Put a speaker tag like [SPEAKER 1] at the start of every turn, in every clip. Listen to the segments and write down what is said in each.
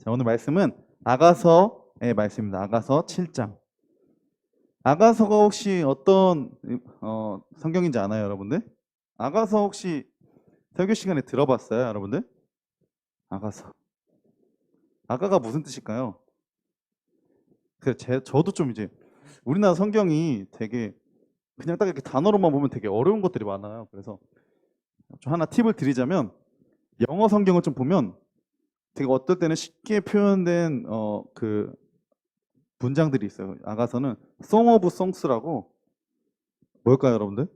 [SPEAKER 1] 자, 오늘 말씀은 아가서의 말씀입니다. 아가서 7장. 아가서가 혹시 어떤 성경인지 아나요, 여러분들? 아가서 혹시 설교 시간에 들어봤어요, 여러분들? 아가서. 아가가 무슨 뜻일까요? 저도 좀 이제 우리나라 성경이 되게 그냥 딱 이렇게 단어로만 보면 되게 어려운 것들이 많아요. 그래서 좀 하나 팁을 드리자면 영어 성경을 좀 보면 되게 어떨 때는 쉽게 표현된 그 문장들이 있어요. 아가서는 Song of Songs라고 뭘까요, 여러분들?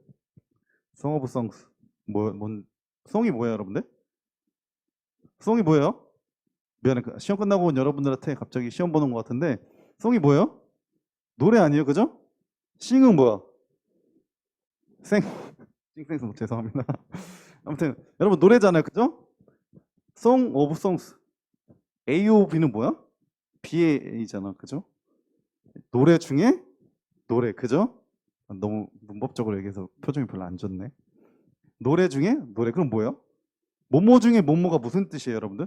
[SPEAKER 1] Song of Songs 뭔 송이 뭐예요, 여러분들? 송이 뭐예요? 미안해, 시험 끝나고 온 여러분들한테 갑자기 시험 보는 것 같은데 송이 뭐예요? 노래 아니에요, 그죠? 싱은 뭐야? 생 싱생송 죄송합니다. 아무튼 여러분 노래잖아요, 그죠? Song of Songs AOB는 뭐야? BA잖아, 그죠? 노래 중에 노래, 그죠? 너무 문법적으로 얘기해서 표정이 별로 안 좋네. 노래 중에 노래, 그럼 뭐예요? 뭐뭐 중에 뭐뭐가 무슨 뜻이에요, 여러분들?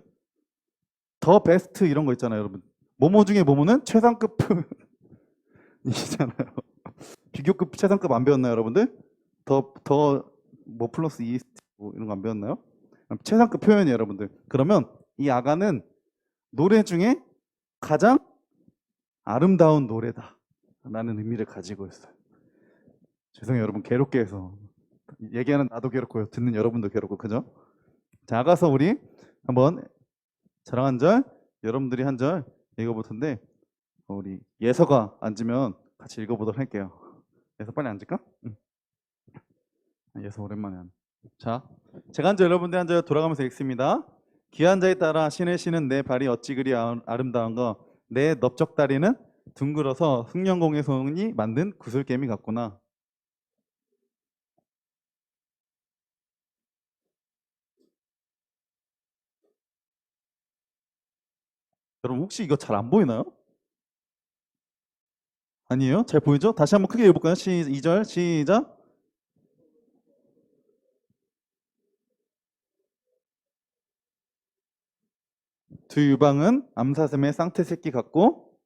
[SPEAKER 1] 더 베스트 이런 거 있잖아요, 여러분. 뭐뭐 중에 뭐뭐는 최상급 이잖아요. 비교급 최상급 안 배웠나요, 여러분들? 뭐 플러스 이스트 뭐 이런 거 안 배웠나요? 최상급 표현이에요, 여러분들. 그러면 이 아가는 노래 중에 가장 아름다운 노래다 라는 의미를 가지고 있어요. 죄송해요, 여러분. 괴롭게 해서 얘기하는 나도 괴롭고요, 듣는 여러분도 괴롭고, 그죠? 자, 아가서 우리 한번 저랑 한 절, 여러분들이 한 절 읽어볼 텐데 우리 예서가 앉으면 같이 읽어보도록 할게요. 예서 빨리 앉을까? 응. 예서 오랜만에 하네. 자, 제가 한 절, 여러분들 한 절 돌아가면서 읽습니다. 귀한 자에 따라 신의 신은 내 발이 어찌 그리 아름다운가. 내 넓적다리는 둥글어서 숭령공의 손이 만든 구슬개미 같구나. 여러분 혹시 이거 잘 안 보이나요? 아니에요? 잘 보이죠? 다시 한번 크게 읽어볼까요? 2절 시작. 두 유방은 암사슴의 쌍태 새끼 같고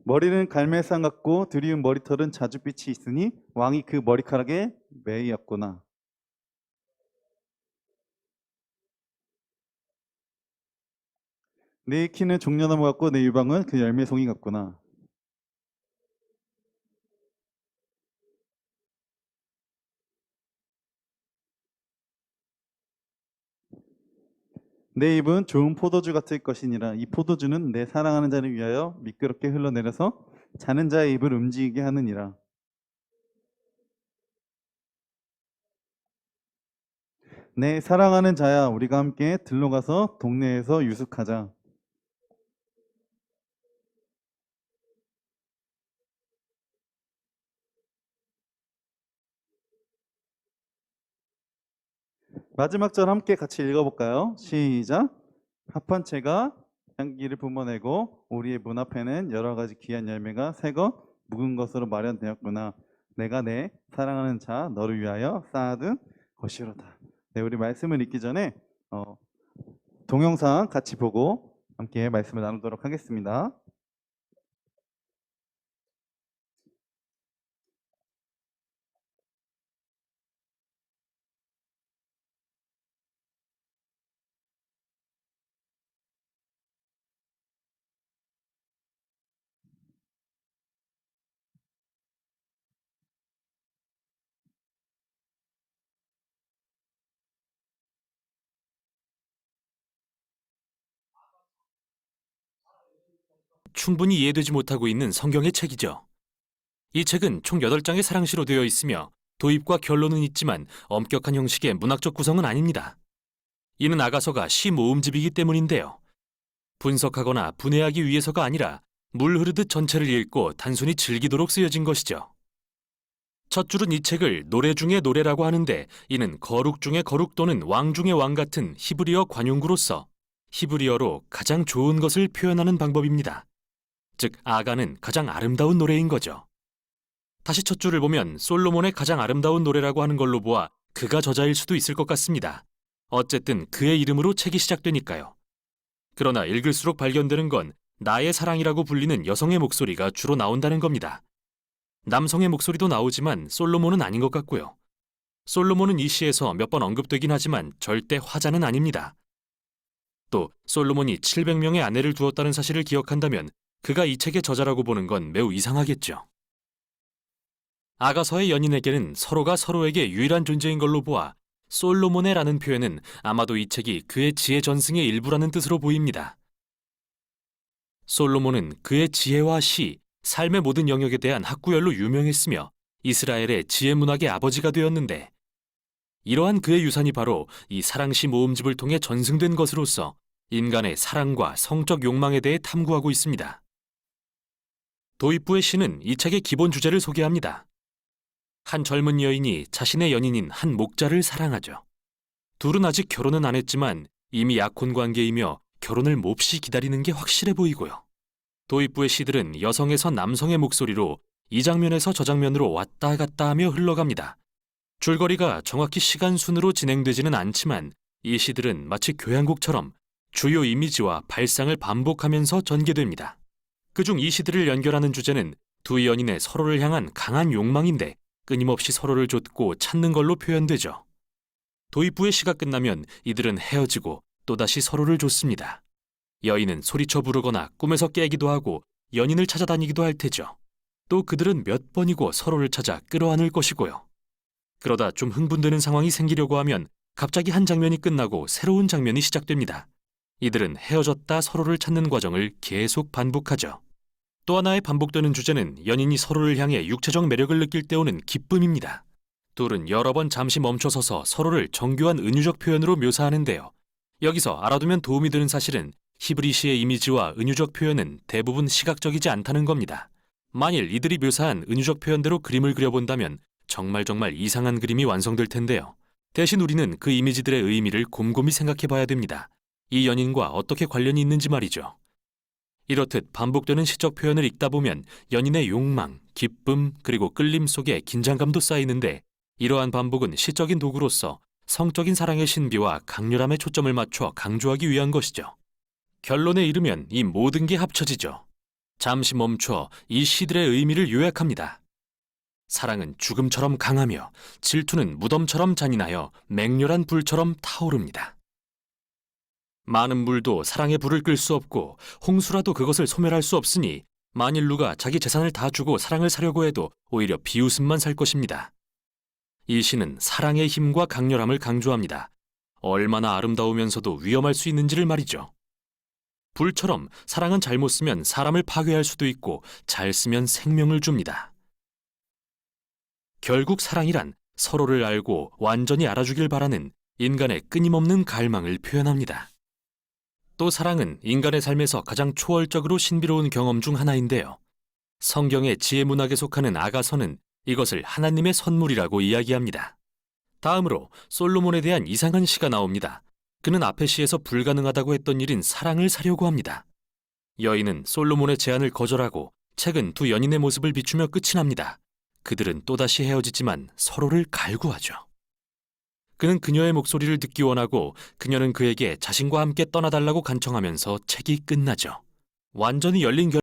[SPEAKER 1] 머리는 갈매상 같고 드리운 머리털은 자줏빛이 있으니 왕이 그 머리카락에 매이었구나. 내 키는 종려나무 같고 내 유방은 그 열매송이 같구나. 내 입은 좋은 포도주 같을 것이니라. 이 포도주는 내 사랑하는 자를 위하여 미끄럽게 흘러내려서 자는 자의 입을 움직이게 하느니라. 내 사랑하는 자야, 우리가 함께 들러 가서 동네에서 유숙하자. 마지막 절 함께 같이 읽어볼까요? 시작. 합판체가 향기를 뿜어내고 우리의 문 앞에는 여러 가지 귀한 열매가 새거 묵은 것으로 마련되었구나. 내가 내 사랑하는 자 너를 위하여 쌓아둔 것이로다. 네, 우리 말씀을 읽기 전에 동영상 같이 보고 함께 말씀을 나누도록 하겠습니다.
[SPEAKER 2] 충분히 이해되지 못하고 있는 성경의 책이죠. 이 책은 총 8장의 사랑시로 되어 있으며 도입과 결론은 있지만 엄격한 형식의 문학적 구성은 아닙니다. 이는 아가서가 시 모음집이기 때문인데요. 분석하거나 분해하기 위해서가 아니라 물 흐르듯 전체를 읽고 단순히 즐기도록 쓰여진 것이죠. 첫 줄은 이 책을 노래 중의 노래라고 하는데 이는 거룩 중의 거룩 또는 왕 중의 왕 같은 히브리어 관용구로서 히브리어로 가장 좋은 것을 표현하는 방법입니다. 즉 아가는 가장 아름다운 노래인 거죠. 다시 첫 줄을 보면 솔로몬의 가장 아름다운 노래라고 하는 걸로 보아 그가 저자일 수도 있을 것 같습니다. 어쨌든 그의 이름으로 책이 시작되니까요. 그러나 읽을수록 발견되는 건 나의 사랑이라고 불리는 여성의 목소리가 주로 나온다는 겁니다. 남성의 목소리도 나오지만 솔로몬은 아닌 것 같고요. 솔로몬은 이 시에서 몇 번 언급되긴 하지만 절대 화자는 아닙니다. 또 솔로몬이 700명의 아내를 두었다는 사실을 기억한다면 그가 이 책의 저자라고 보는 건 매우 이상하겠죠. 아가서의 연인에게는 서로가 서로에게 유일한 존재인 걸로 보아 솔로몬의라는 표현은 아마도 이 책이 그의 지혜 전승의 일부라는 뜻으로 보입니다. 솔로몬은 그의 지혜와 시, 삶의 모든 영역에 대한 학구열로 유명했으며 이스라엘의 지혜 문학의 아버지가 되었는데 이러한 그의 유산이 바로 이 사랑시 모음집을 통해 전승된 것으로서 인간의 사랑과 성적 욕망에 대해 탐구하고 있습니다. 도입부의 시는 이 책의 기본 주제를 소개합니다. 한 젊은 여인이 자신의 연인인 한 목자를 사랑하죠. 둘은 아직 결혼은 안 했지만 이미 약혼 관계이며 결혼을 몹시 기다리는 게 확실해 보이고요. 도입부의 시들은 여성에서 남성의 목소리로 이 장면에서 저 장면으로 왔다 갔다 하며 흘러갑니다. 줄거리가 정확히 시간 순으로 진행되지는 않지만 이 시들은 마치 교향곡처럼 주요 이미지와 발상을 반복하면서 전개됩니다. 그중 이 시들을 연결하는 주제는 두 연인의 서로를 향한 강한 욕망인데 끊임없이 서로를 좇고 찾는 걸로 표현되죠. 도입부의 시가 끝나면 이들은 헤어지고 또다시 서로를 좇습니다. 여인은 소리쳐 부르거나 꿈에서 깨기도 하고 연인을 찾아다니기도 할 테죠. 또 그들은 몇 번이고 서로를 찾아 끌어안을 것이고요. 그러다 좀 흥분되는 상황이 생기려고 하면 갑자기 한 장면이 끝나고 새로운 장면이 시작됩니다. 이들은 헤어졌다 서로를 찾는 과정을 계속 반복하죠. 또 하나의 반복되는 주제는 연인이 서로를 향해 육체적 매력을 느낄 때 오는 기쁨입니다. 둘은 여러 번 잠시 멈춰서서 서로를 정교한 은유적 표현으로 묘사하는데요. 여기서 알아두면 도움이 되는 사실은 히브리시의 이미지와 은유적 표현은 대부분 시각적이지 않다는 겁니다. 만일 이들이 묘사한 은유적 표현대로 그림을 그려본다면 정말 이상한 그림이 완성될 텐데요. 대신 우리는 그 이미지들의 의미를 곰곰이 생각해 봐야 됩니다. 이 연인과 어떻게 관련이 있는지 말이죠. 이렇듯 반복되는 시적 표현을 읽다 보면 연인의 욕망, 기쁨, 그리고 끌림 속에 긴장감도 쌓이는데 이러한 반복은 시적인 도구로서 성적인 사랑의 신비와 강렬함에 초점을 맞춰 강조하기 위한 것이죠. 결론에 이르면 이 모든 게 합쳐지죠. 잠시 멈춰 이 시들의 의미를 요약합니다. 사랑은 죽음처럼 강하며 질투는 무덤처럼 잔인하여 맹렬한 불처럼 타오릅니다. 많은 물도 사랑의 불을 끌 수 없고 홍수라도 그것을 소멸할 수 없으니 만일 누가 자기 재산을 다 주고 사랑을 사려고 해도 오히려 비웃음만 살 것입니다. 이 시는 사랑의 힘과 강렬함을 강조합니다. 얼마나 아름다우면서도 위험할 수 있는지를 말이죠. 불처럼 사랑은 잘못 쓰면 사람을 파괴할 수도 있고 잘 쓰면 생명을 줍니다. 결국 사랑이란 서로를 알고 완전히 알아주길 바라는 인간의 끊임없는 갈망을 표현합니다. 또 사랑은 인간의 삶에서 가장 초월적으로 신비로운 경험 중 하나인데요. 성경의 지혜 문학에 속하는 아가서는 이것을 하나님의 선물이라고 이야기합니다. 다음으로 솔로몬에 대한 이상한 시가 나옵니다. 그는 앞의 시에서 불가능하다고 했던 일인 사랑을 사려고 합니다. 여인은 솔로몬의 제안을 거절하고 책은 두 연인의 모습을 비추며 끝이 납니다. 그들은 또다시 헤어지지만 서로를 갈구하죠. 그는 그녀의 목소리를 듣기 원하고 그녀는 그에게 자신과 함께 떠나달라고 간청하면서 책이 끝나죠. 완전히 열린